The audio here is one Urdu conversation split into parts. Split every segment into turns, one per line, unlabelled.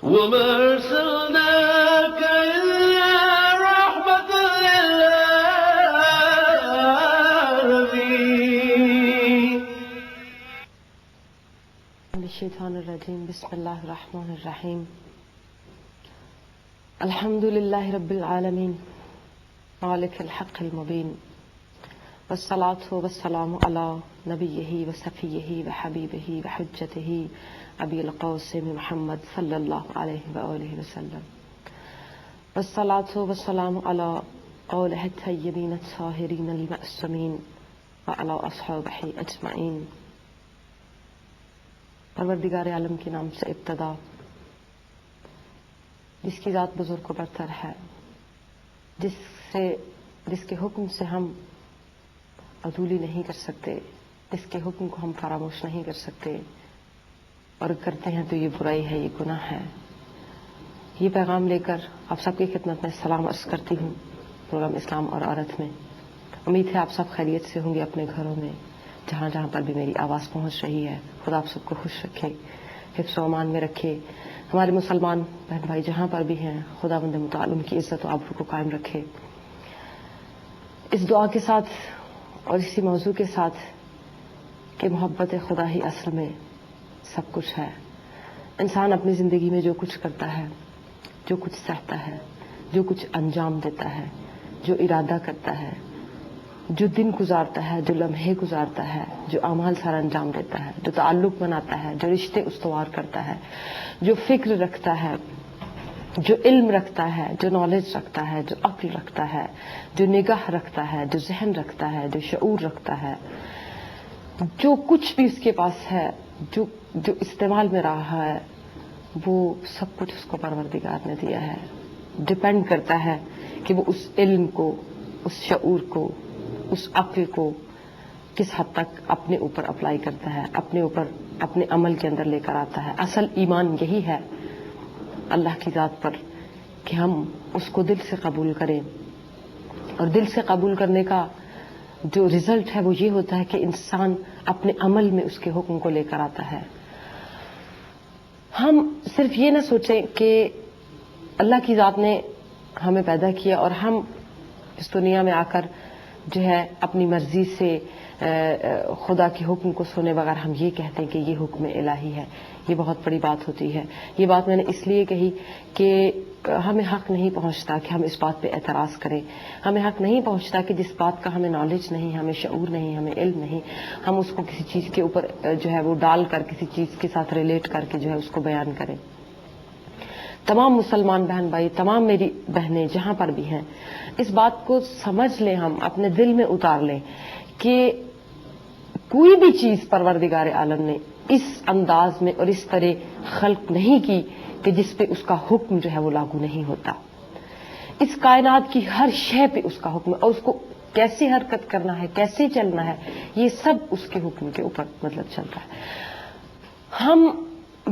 وما أرسلناك إلا رحمة للعالمين.
الشیطان الرجیم. بسم اللہ الرحمن الرحیم. الحمد للہ رب العالمین مالک الحق المبین والصلاة والسلام علی نبیہ وصفیہ وحبیبہ وحجتہ ابی القاسم محمد صلی اللہ علیہ وآلہ وسلم والصلاة والسلام علی آلہ الطیبین الطاہرین المعصومین وعلی اصحابہ اجمعین. پروردگار عالم کے نام سے ابتدا، جس کی ذات بزرگ و برتر ہے، جس کے حکم سے ہم عدولی نہیں کر سکتے، جس کے حکم کو ہم فراموش نہیں کر سکتے، اور کرتے ہیں تو یہ برائی ہے، یہ گناہ ہے. یہ پیغام لے کر آپ سب کی خدمت میں سلام عرض کرتی ہوں پروگرام اسلام اور عورت میں. امید ہے آپ سب خیریت سے ہوں گے اپنے گھروں میں، جہاں جہاں پر بھی میری آواز پہنچ رہی ہے. خدا آپ سب کو خوش رکھے، حفظ و امان میں رکھے. ہمارے مسلمان بہن بھائی جہاں پر بھی ہیں، خدا بند متعال ان کی عزت و آبرو کو قائم رکھے. اس دعا کے ساتھ اور اسی موضوع کے ساتھ کہ محبت خدا ہی اصل میں سب کچھ ہے. انسان اپنی زندگی میں جو کچھ کرتا ہے، جو کچھ سہتا ہے، جو کچھ انجام دیتا ہے، جو ارادہ کرتا ہے، جو دن گزارتا ہے، جو لمحے گزارتا ہے، جو اعمال سارا انجام دیتا ہے، جو تعلق بناتا ہے، جو رشتے استوار کرتا ہے، جو فکر رکھتا ہے، جو علم رکھتا ہے، جو نالج رکھتا ہے، جو عقل رکھتا ہے، جو نگاہ رکھتا ہے، جو ذہن رکھتا ہے، جو شعور رکھتا ہے، جو کچھ بھی اس کے پاس ہے، جو استعمال میں رہا ہے، وہ سب کچھ اس کو پروردگار نے دیا ہے. ڈپینڈ کرتا ہے کہ وہ اس علم کو، اس شعور کو، اس عقل کو کس حد تک اپنے اوپر اپلائی کرتا ہے، اپنے اوپر اپنے عمل کے اندر لے کر آتا ہے. اصل ایمان یہی ہے اللہ کی ذات پر کہ ہم اس کو دل سے قبول کریں، اور دل سے قبول کرنے کا جو رزلٹ ہے وہ یہ ہوتا ہے کہ انسان اپنے عمل میں اس کے حکم کو لے کر آتا ہے. ہم صرف یہ نہ سوچیں کہ اللہ کی ذات نے ہمیں پیدا کیا اور ہم اس دنیا میں آ کر جو ہے اپنی مرضی سے خدا کے حکم کو سنے بغیر ہم یہ کہتے ہیں کہ یہ حکم الہی ہے. یہ بہت بڑی بات ہوتی ہے. یہ بات میں نے اس لیے کہی کہ ہمیں حق نہیں پہنچتا کہ ہم اس بات پہ اعتراض کریں. ہمیں حق نہیں پہنچتا کہ جس بات کا ہمیں نالج نہیں، ہمیں شعور نہیں، ہمیں علم نہیں، ہم اس کو کسی چیز کے اوپر جو ہے وہ ڈال کر، کسی چیز کے ساتھ ریلیٹ کر کے جو ہے اس کو بیان کریں. تمام مسلمان بہن بھائی، تمام میری بہنیں جہاں پر بھی ہیں، اس بات کو سمجھ لیں، ہم اپنے دل میں اتار لیں کہ کوئی بھی چیز پروردگار عالم نے اس انداز میں اور اس طرح خلق نہیں کی کہ جس پہ اس کا حکم جو ہے وہ لاگو نہیں ہوتا. اس کائنات کی ہر شے پہ اس کا حکم ہے، اور اس کو کیسے حرکت کرنا ہے، کیسے چلنا ہے، یہ سب اس کے حکم کے اوپر چلتا ہے. ہم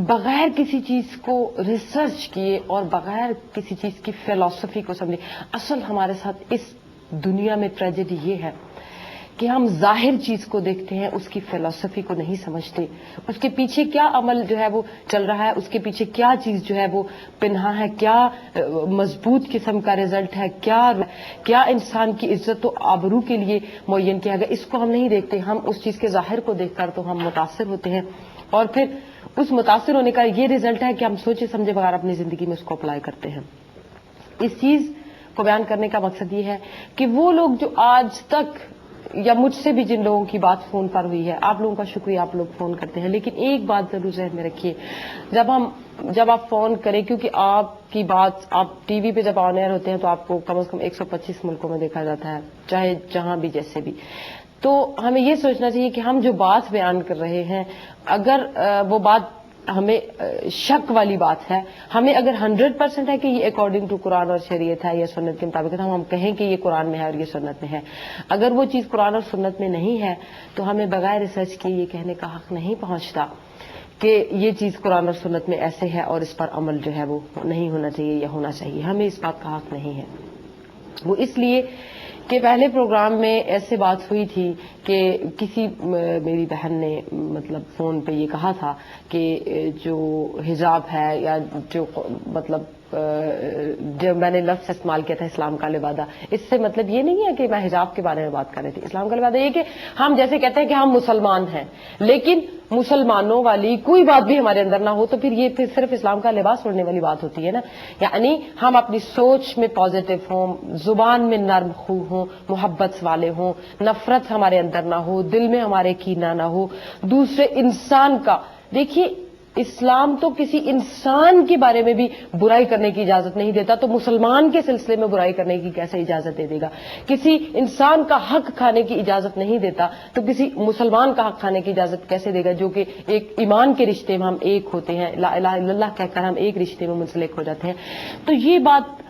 بغیر کسی چیز کو ریسرچ کیے اور بغیر کسی چیز کی فلسفی کو سمجھے، اصل ہمارے ساتھ اس دنیا میں ٹریجڈی یہ ہے کہ ہم ظاہر چیز کو دیکھتے ہیں، اس کی فلسفی کو نہیں سمجھتے، اس کے پیچھے کیا عمل جو ہے وہ چل رہا ہے، اس کے پیچھے کیا چیز جو ہے وہ پنہا ہے، کیا مضبوط قسم کا رزلٹ ہے، کیا انسان کی عزت و آبرو کے لیے معین کیا گیا، اس کو ہم نہیں دیکھتے. ہم اس چیز کے ظاہر کو دیکھ کر تو ہم متاثر ہوتے ہیں، اور پھر اس متاثر ہونے کا یہ رزلٹ ہے کہ ہم سوچے سمجھے بغیر اپنی زندگی میں اس کو اپلائی کرتے ہیں. اس چیز کو بیان کرنے کا مقصد یہ ہے کہ وہ لوگ جو آج تک، یا مجھ سے بھی جن لوگوں کی بات فون پر ہوئی ہے، آپ لوگوں کا شکریہ، آپ لوگ فون کرتے ہیں، لیکن ایک بات ضرور ذہن میں رکھیے، جب آپ فون کریں، کیونکہ آپ کی بات، آپ ٹی وی پہ جب آن ایئر ہوتے ہیں تو آپ کو کم از کم 125 ملکوں میں دیکھا جاتا ہے، چاہے جہاں بھی جیسے بھی. تو ہمیں یہ سوچنا چاہیے کہ ہم جو بات بیان کر رہے ہیں، اگر وہ بات ہمیں شک والی بات ہے، ہمیں اگر 100% ہے کہ یہ اکارڈنگ ٹو قرآن اور شریعت ہے یا سنت کے مطابق ہے، ہم کہیں کہ یہ قرآن میں ہے اور یہ سنت میں ہے. اگر وہ چیز قرآن اور سنت میں نہیں ہے تو ہمیں بغیر ریسرچ کیے یہ کہنے کا حق نہیں پہنچتا کہ یہ چیز قرآن اور سنت میں ایسے ہے اور اس پر عمل جو ہے وہ نہیں ہونا چاہیے یا ہونا چاہیے. ہمیں اس بات کا حق نہیں ہے. وہ اس لیے کہ پہلے پروگرام میں ایسے بات ہوئی تھی کہ کسی میری بہن نے مطلب فون پہ یہ کہا تھا کہ جو حجاب ہے یا جو مطلب جو میں نے لفظ استعمال کیا تھا اسلام کا لبادہ، اس سے مطلب یہ نہیں ہے کہ میں حجاب کے بارے میں بات کر رہی تھی. اسلام کا لبادہ یہ کہ ہم جیسے کہتے ہیں کہ ہم مسلمان ہیں، لیکن مسلمانوں والی کوئی بات بھی ہمارے اندر نہ ہو تو پھر یہ پھر صرف اسلام کا لباس اوڑھنے والی بات ہوتی ہے نا. یعنی ہم اپنی سوچ میں پازیٹو ہوں، زبان میں نرم خو ہوں، محبت والے ہوں، نفرت ہمارے اندر نہ ہو، دل میں ہمارے کینہ نہ ہو دوسرے انسان کا. دیکھیے اسلام تو کسی انسان کے بارے میں بھی برائی کرنے کی اجازت نہیں دیتا، تو مسلمان کے سلسلے میں برائی کرنے کی کیسے اجازت دے گا؟ کسی انسان کا حق کھانے کی اجازت نہیں دیتا تو کسی مسلمان کا حق کھانے کی اجازت کیسے دے گا، جو کہ ایک ایمان کے رشتے میں ہم ایک ہوتے ہیں، لا الہ الا اللہ کہہ کر ہم ایک رشتے میں منسلک ہو جاتے ہیں. تو یہ بات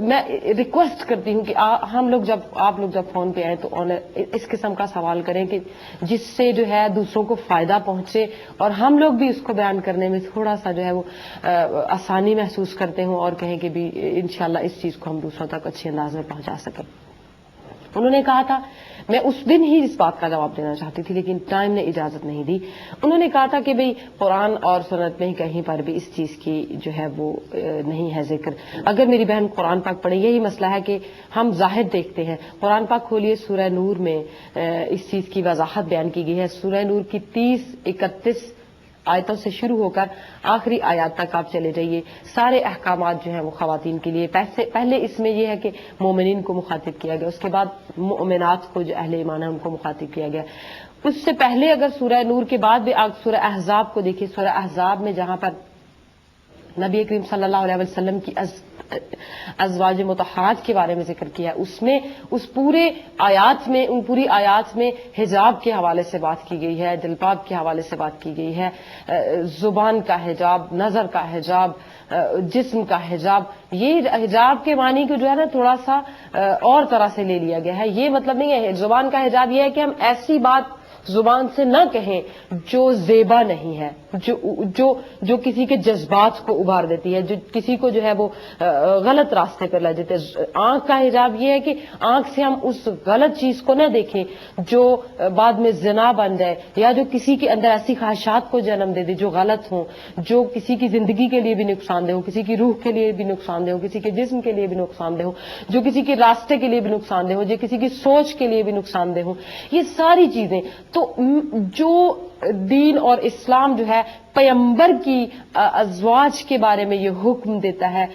میں ریکویسٹ کرتی ہوں کہ ہم لوگ آپ لوگ جب فون پہ آئیں تو اس قسم کا سوال کریں کہ جس سے جو ہے دوسروں کو فائدہ پہنچے اور ہم لوگ بھی اس کو بیان کرنے میں تھوڑا سا جو ہے وہ آسانی محسوس کرتے ہوں اور کہیں کہ بھی انشاءاللہ اس چیز کو ہم دوسروں تک اچھے انداز میں پہنچا سکیں. انہوں نے کہا تھا، میں اس دن ہی اس بات کا جواب دینا چاہتی تھی لیکن ٹائم نے اجازت نہیں دی. انہوں نے کہا تھا کہ بھئی قرآن اور سنت میں کہیں پر بھی اس چیز کی جو ہے وہ نہیں ہے ذکر. اگر میری بہن قرآن پاک پڑھے، یہی مسئلہ ہے کہ ہم ظاہر دیکھتے ہیں. قرآن پاک کھولیے، سورہ نور میں اس چیز کی وضاحت بیان کی گئی ہے. سورہ نور کی 30-31 آیتوں سے شروع ہو کر آخری آیات تک آپ چلے جائیے، سارے احکامات جو ہیں وہ خواتین کے لیے. پہلے اس میں یہ ہے کہ مومنین کو مخاطب کیا گیا، اس کے بعد مومنات کو جو اہل ایمان ہے ان کو مخاطب کیا گیا. اس سے پہلے اگر سورہ نور کے بعد بھی سورہ احزاب کو دیکھیے، سورہ احزاب میں جہاں پر نبی کریم صلی اللہ علیہ وسلم کی ازواج مطہرات کے بارے میں ذکر کیا، اس میں ان پوری آیات میں حجاب کے حوالے سے بات کی گئی ہے، جلباب کے حوالے سے بات کی گئی ہے، زبان کا حجاب، نظر کا حجاب، جسم کا حجاب. یہ حجاب کے معنی کو جو ہے نا تھوڑا سا اور طرح سے لے لیا گیا ہے. یہ مطلب نہیں ہے زبان کا حجاب یہ ہے کہ ہم ایسی بات زبان سے نہ کہیں جو زیبا نہیں ہے، جو کسی کے جذبات کو ابھار دیتی ہے، جو کسی کو جو ہے وہ غلط راستے پر لے جاتے ہے. آنکھ کا حجاب یہ ہے کہ آنکھ سے ہم اس غلط چیز کو نہ دیکھیں جو بعد میں زنا بن جائے، یا جو کسی کے اندر ایسی خواہشات کو جنم دے دے جو غلط ہوں، جو کسی کی زندگی کے لیے بھی نقصان دہ ہو، کسی کی روح کے لیے بھی نقصان دہ ہو، کسی کے جسم کے لیے بھی نقصان دہ ہو، جو کسی کے راستے کے لیے بھی نقصان دہ ہو، جو کسی کی سوچ کے لیے بھی نقصان دہ ہو. یہ ساری چیزیں تو جو دین اور اسلام جو ہے پیغمبر کی ازواج کے بارے میں یہ حکم دیتا ہے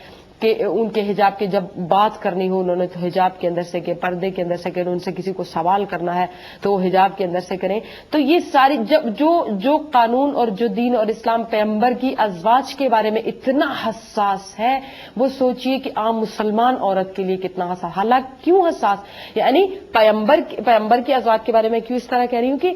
کہ ان کے حجاب کے جب بات کرنی ہو انہوں نے تو حجاب کے اندر سے کہ پردے کے اندر سے کہ ان سے کسی کو سوال کرنا ہے تو وہ حجاب کے اندر سے کریں. تو یہ ساری جو قانون اور جو دین اور اسلام پیغمبر کی ازواج کے بارے میں اتنا حساس ہے، وہ سوچئے کہ عام مسلمان عورت کے لیے کتنا حساس. حالانکہ کیوں حساس؟ یعنی پیغمبر کی ازواج کے بارے میں کیوں اس طرح کہہ رہی ہوں کہ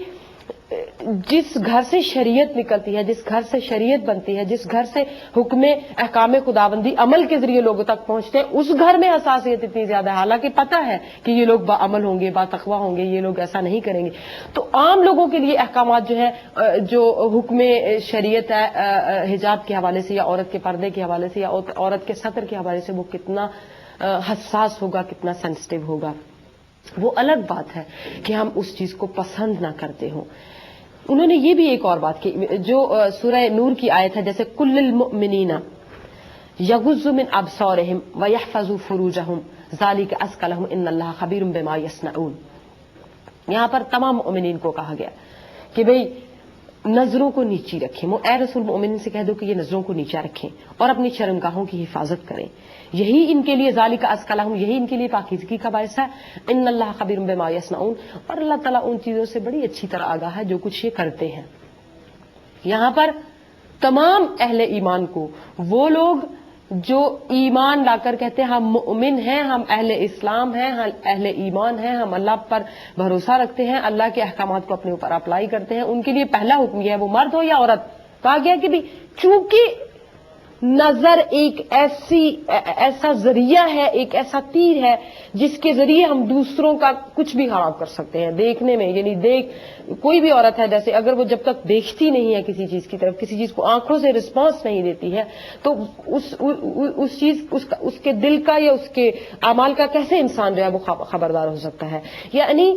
جس گھر سے شریعت نکلتی ہے، جس گھر سے شریعت بنتی ہے، جس گھر سے حکم احکام خداوندی عمل کے ذریعے لوگوں تک پہنچتے ہیں، اس گھر میں حساسیت اتنی زیادہ ہے. حالانکہ پتہ ہے کہ یہ لوگ باعمل ہوں گے، باتقویٰ ہوں گے، یہ لوگ ایسا نہیں کریں گے. تو عام لوگوں کے لیے احکامات جو ہیں، جو حکم شریعت ہے حجاب کے حوالے سے یا عورت کے پردے کے حوالے سے یا عورت کے سطر کے حوالے سے، وہ کتنا حساس ہوگا، کتنا سینسٹیو ہوگا. وہ الگ بات ہے کہ ہم اس چیز کو پسند نہ کرتے ہوں. انہوں نے یہ بھی ایک اور بات کی جو سورہ نور کی آیت ہے، جیسے کل المؤمنین یغضوا من ابصارہم ویحفظوا فروجہم ذالک ازکی لہم ان اللہ خبیر بما یصنعون. یہاں پر تمام مؤمنین کو کہا گیا کہ بھئی نظروں کو نیچی رکھیں. اے رسول مومنین سے کہہ دو کہ یہ نظروں کو نیچا رکھیں اور اپنی شرمگاہوں کی حفاظت کریں. یہی ان کے لیے ذالک ازکی لہم، یہی ان کے لیے پاکیزگی کا باعث ہے. ان اللہ خبیر بما یصنعون، اور اللہ تعالیٰ ان چیزوں سے بڑی اچھی طرح آگاہ ہے جو کچھ یہ کرتے ہیں. یہاں پر تمام اہل ایمان کو، وہ لوگ جو ایمان لا کر کہتے ہیں ہم مؤمن ہیں، ہم اہل اسلام ہیں، ہم اہل ایمان ہیں، ہم اللہ پر بھروسہ رکھتے ہیں، اللہ کے احکامات کو اپنے اوپر اپلائی کرتے ہیں، ان کے لیے پہلا حکم یہ ہے وہ مرد ہو یا عورت. کہا گیا کہ بھی چونکہ نظر ایک ایسا ذریعہ ہے, ایک ایسا تیر ہے جس کے ذریعے ہم دوسروں کا کچھ بھی خراب کر سکتے ہیں دیکھنے میں. یعنی کوئی بھی عورت ہے, جیسے اگر وہ جب تک دیکھتی نہیں ہے کسی چیز کی طرف, کسی چیز کو آنکھوں سے رسپانس نہیں دیتی ہے, تو اس چیز اس کے دل کا یا اس کے اعمال کا کیسے انسان جو ہے وہ خبردار ہو سکتا ہے. یعنی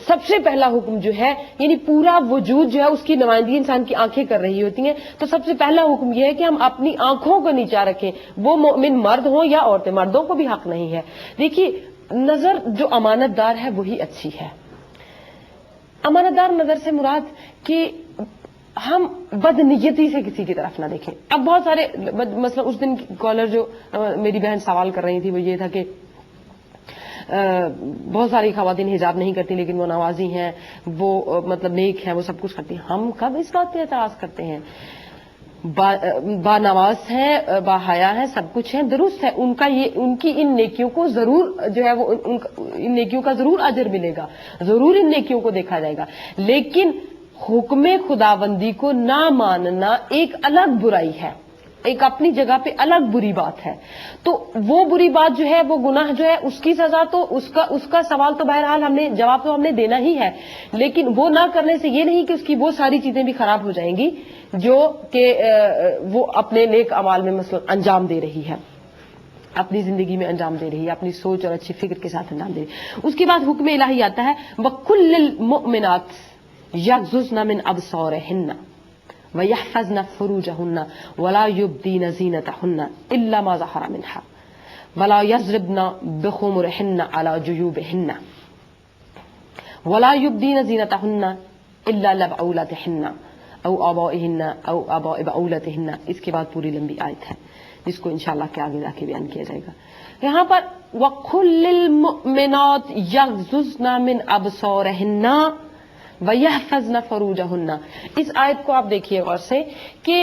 سب سے پہلا حکم جو ہے, یعنی پورا وجود جو ہے اس کی نمائندگی انسان کی آنکھیں کر رہی ہوتی ہیں, تو سب سے پہلا حکم یہ ہے کہ ہم اپنی آنکھوں کو نیچا رکھیں, وہ مومن مرد ہوں یا عورتیں. مردوں کو بھی حق نہیں ہے. دیکھیے, نظر جو امانت دار ہے وہی اچھی ہے. امانت دار نظر سے مراد کہ ہم بدنیتی سے کسی کی طرف نہ دیکھیں. اب بہت سارے مثلا اس دن کالر جو میری بہن سوال کر رہی تھی وہ یہ تھا کہ بہت ساری خواتین حجاب نہیں کرتی لیکن وہ نمازی ہیں, وہ مطلب نیک ہیں, وہ سب کچھ کرتی ہیں. ہم کب اس بات پہ اعتراض کرتے ہیں؟ با نواز ہیں, با حیا ہیں, سب کچھ ہیں, درست ہے. ان کی ان نیکیوں کو ضرور جو ہے وہ ان نیکیوں کا ضرور اجر ملے گا, ضرور ان نیکیوں کو دیکھا جائے گا. لیکن حکم خداوندی کو نہ ماننا ایک الگ برائی ہے, ایک اپنی جگہ پہ الگ بری بات ہے. تو وہ بری بات جو ہے, وہ گناہ جو ہے, اس کی سزا تو اس کا سوال تو بہرحال جواب تو ہم نے دینا ہی ہے. لیکن وہ نہ کرنے سے یہ نہیں کہ اس کی وہ ساری چیزیں بھی خراب ہو جائیں گی جو کہ وہ اپنے نیک اعمال میں مثلا انجام دے رہی ہے, اپنی زندگی میں انجام دے رہی ہے, اپنی سوچ اور اچھی فکر کے ساتھ انجام دے رہی ہے. اس کے بعد حکم الہی آتا ہے, وَكُلِّ الْمُؤْمِنَاتِ يَغْضُضْنَ مِنْ أَبْصَارِهِنَّ وَيَحْفَظْنَ فُرُوجَهُنَّ وَلَا يُبْدِينَ زِينَتَهُنَّ إِلَّا مَا ظَهَرَ مِنْهَا وَلَا يَضْرِبْنَ بِخُمُرِهِنَّ عَلَى جُيُوبِهِنَّ وَلَا يُبْدِينَ زِينَتَهُنَّ إِلَّا لِبُعُولَتِهِنَّ أَوْ آبَائِهِنَّ أَوْ آبَاءِ بُعُولَتِهِنَّ. اس کے بعد پوری لمبی آیت ہے جس کو انشاءاللہ کے آگے جا کے بیان کیا جائے گا. یہاں پر وَكُلِّ الْمُؤْمِنَاتِ يَغْضُضْنَ مِنْ أَبْصَارِهِنَّ وَيَحْفَظْنَ فُرُوجَهُنَّ. اس آیت کو آپ دیکھیے غور سے کہ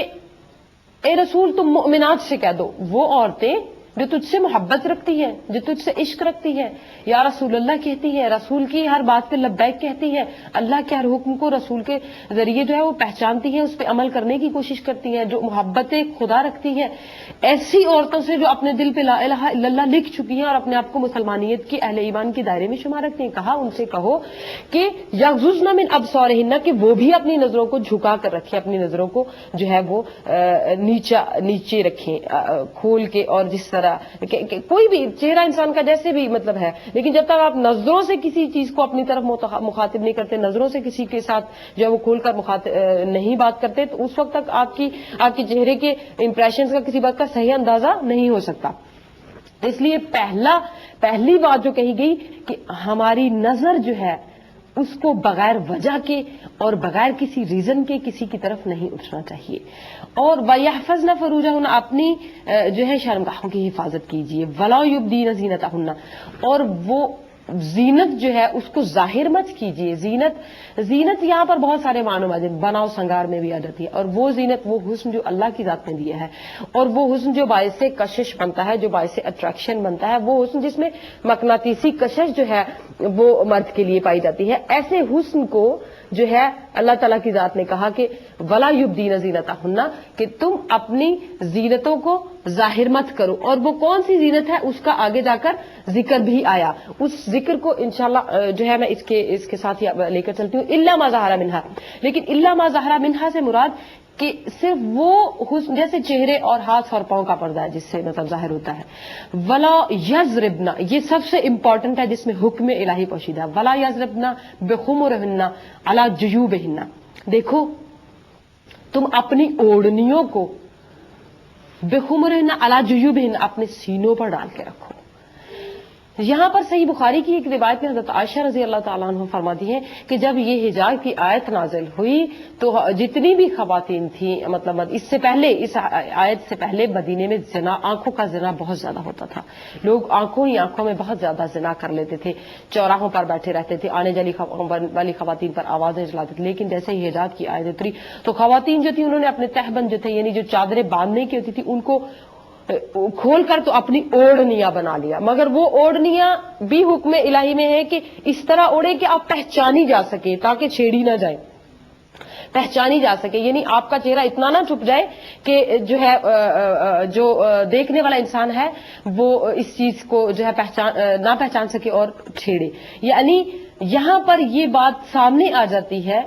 اے رسول تم مؤمنات سے کہہ دو, وہ عورتیں جو تجھ سے محبت رکھتی ہے, جو تجھ سے عشق رکھتی ہے, یا رسول اللہ کہتی ہے, رسول کی ہر بات پہ لبیک کہتی ہے, اللہ کے ہر حکم کو رسول کے ذریعے جو ہے وہ پہچانتی ہیں, اس پہ عمل کرنے کی کوشش کرتی ہیں, جو محبت خدا رکھتی ہیں, ایسی عورتوں سے جو اپنے دل پہ لا الہ الا اللہ لکھ چکی ہیں اور اپنے آپ کو مسلمانیت کی اہل ایمان کے دائرے میں شمار رکھتی ہیں. کہا ان سے کہو کہ یغضضن من ابصارہن, کہ وہ بھی اپنی نظروں کو جھکا کر رکھیں, اپنی نظروں کو جو ہے وہ نیچے رکھیں کھول کے, اور جس طرح کوئی بھی چہرہ انسان کا جیسے بھی مطلب ہے, لیکن جب تک آپ نظروں سے کسی چیز کو اپنی طرف مخاطب نہیں کرتے, نظروں سے کسی کے ساتھ جو ہے وہ کھول کر نہیں بات کرتے, تو اس وقت تک آپ کی چہرے کے امپریشنز کا کسی بات کا صحیح اندازہ نہیں ہو سکتا. اس لیے پہلی بات جو کہی گئی کہ ہماری نظر جو ہے اس کو بغیر وجہ کے اور بغیر کسی ریزن کے کسی کی طرف نہیں اٹھنا چاہیے. اور وَيَحْفَظْنَ فُرُوجَهُنَّ, اپنی جو ہے شرمگاہوں کی حفاظت کیجیے. وَلَا يُبْدِينَ زِينَتَهُنَّ, اور وہ زینت جو ہے اس کو ظاہر مت کیجیے. زینت یہاں پر بہت سارے معنوں میں بناؤ سنگار میں بھی آ جاتی ہے, اور وہ زینت وہ حسن جو اللہ کی ذات نے دیا ہے, اور وہ حسن جو باعث سے کشش بنتا ہے, جو باعث سے اٹریکشن بنتا ہے, وہ حسن جس میں مقناطیسی کشش جو ہے وہ مرد کے لیے پائی جاتی ہے. ایسے حسن کو جو ہے اللہ تعالیٰ کی ذات نے کہا کہ ولا یبدین زینتہن, کہ تم اپنی زینتوں کو ظاہر مت کرو. اور وہ کون سی زینت ہے اس کا آگے جا کر ذکر بھی آیا. اس ذکر کو انشاءاللہ جو ہے میں اس کے ساتھ لے کر چلتی ہوں. الا ما ظہر منہا, لیکن الا ما ظہر منہا سے مراد کہ صرف وہ حسن جیسے چہرے اور ہاتھ اور پاؤں کا پردہ ہے جس سے مطلب ظاہر ہوتا ہے. ولا یضربن, یہ سب سے امپورٹنٹ ہے جس میں حکم الہی پوشیدہ ہے. ولا یضربن بخمرہن علی جیوبہن, دیکھو تم اپنی اوڑنیوں کو بخمرہن علی جیوبہن اپنے سینوں پر ڈال کے رکھو. یہاں پر صحیح بخاری کی ایک روایت میں حضرت عائشہ رضی اللہ تعالیٰ عنہ فرماتی ہیں کہ جب یہ حجاب کی آیت نازل ہوئی تو جتنی بھی خواتین تھیں, مطلب اس سے پہلے, اس آیت سے پہلے مدینے میں زنا, آنکھوں کا زنا بہت زیادہ ہوتا تھا. لوگ آنکھوں میں بہت زیادہ زنا کر لیتے تھے, چوراہوں پر بیٹھے رہتے تھے, آنے والی خواتین پر آوازیں چلاتے تھے. لیکن جیسے ہی حجاب کی آیت اتری تو خواتین جو تھی انہوں نے اپنے تہبند جو تھے, یعنی جو چادریں باندھنے کی ہوتی تھی, ان کو کھول کر تو اپنی اوڑنیاں بنا لیا. مگر وہ اوڑنیاں بھی حکم الہی میں ہے کہ اس طرح اوڑے کہ آپ پہچانی جا سکے تاکہ چھیڑی نہ جائے. پہچانی جا سکے، یعنی آپ کا چہرہ اتنا نہ چھپ جائے کہ جو ہے جو دیکھنے والا انسان ہے وہ اس چیز کو جو ہے نہ پہچان سکے اور چھیڑے. یعنی یہاں پر یہ بات سامنے آ جاتی ہے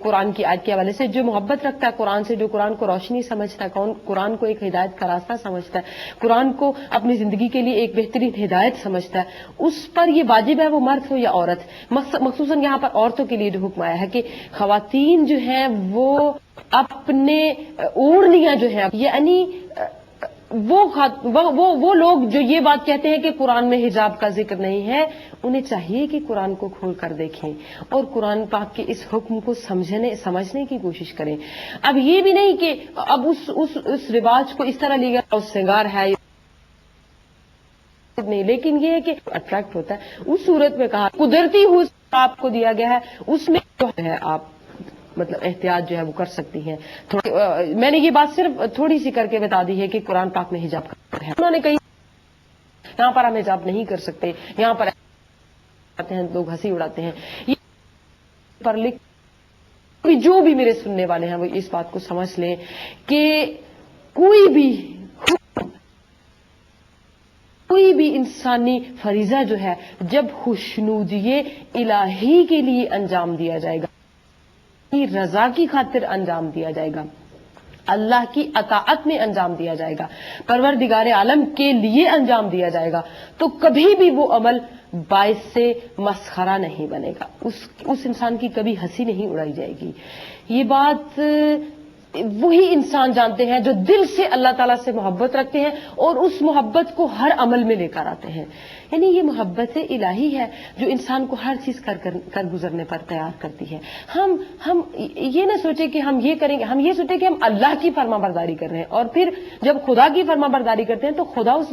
قرآن کی آیت کے حوالے سے، جو محبت رکھتا ہے قرآن سے، جو قرآن کو روشنی سمجھتا ہے، قرآن کو ایک ہدایت کا راستہ سمجھتا ہے، قرآن کو اپنی زندگی کے لیے ایک بہترین ہدایت سمجھتا ہے، اس پر یہ واجب ہے وہ مرد ہو یا عورت. مخصوصاً یہاں پر عورتوں کے لیے جو حکم آیا ہے کہ خواتین جو ہیں وہ اپنے اوڑھنیاں جو ہیں، یعنی وہ لوگ جو یہ بات کہتے ہیں کہ قرآن میں حجاب کا ذکر نہیں ہے، انہیں چاہیے کہ قرآن کو کھول کر دیکھیں اور قرآن پاک کے اس حکم کو سمجھنے کی کوشش کریں. اب یہ بھی نہیں کہ اب اس رواج کو اس طرح لیا گیا اس سنگار ہے نہیں، لیکن یہ ہے کہ اٹریکٹ ہوتا ہے اس صورت میں کہا قدرتی حسن آپ کو دیا گیا ہے، اس میں جو ہے آپ مطلب احتیاط جو ہے وہ کر سکتی ہیں. میں نے یہ بات صرف تھوڑی سی کر کے بتا دی ہے کہ قرآن پاک میں حجاب کا ہے. انہوں نے کہی یہاں پر ہم حجاب نہیں کر سکتے، یہاں پر آتے ہیں لوگ ہنسی اڑاتے ہیں. یہ پر لکھ جو بھی میرے سننے والے ہیں وہ اس بات کو سمجھ لیں کہ کوئی بھی انسانی فریضہ جو ہے جب خوشنودی الہی کے لیے انجام دیا جائے گا، رضا کی خاطر انجام دیا جائے گا، اللہ کی اطاعت میں انجام دیا جائے گا، پروردگار عالم کے لیے انجام دیا جائے گا، تو کبھی بھی وہ عمل باعث سے مسخرہ نہیں بنے گا، اس انسان کی کبھی ہنسی نہیں اڑائی جائے گی. یہ بات وہی انسان جانتے ہیں جو دل سے اللہ تعالیٰ سے محبت رکھتے ہیں اور اس محبت کو ہر عمل میں لے کر آتے ہیں. یعنی یہ محبت الہی ہے جو انسان کو ہر چیز کر گزرنے پر تیار کرتی ہے. ہم یہ نہ سوچیں کہ ہم یہ کریں گے، ہم یہ سوچیں کہ ہم اللہ کی فرما برداری کر رہے ہیں، اور پھر جب خدا کی فرما برداری کرتے ہیں تو خدا اس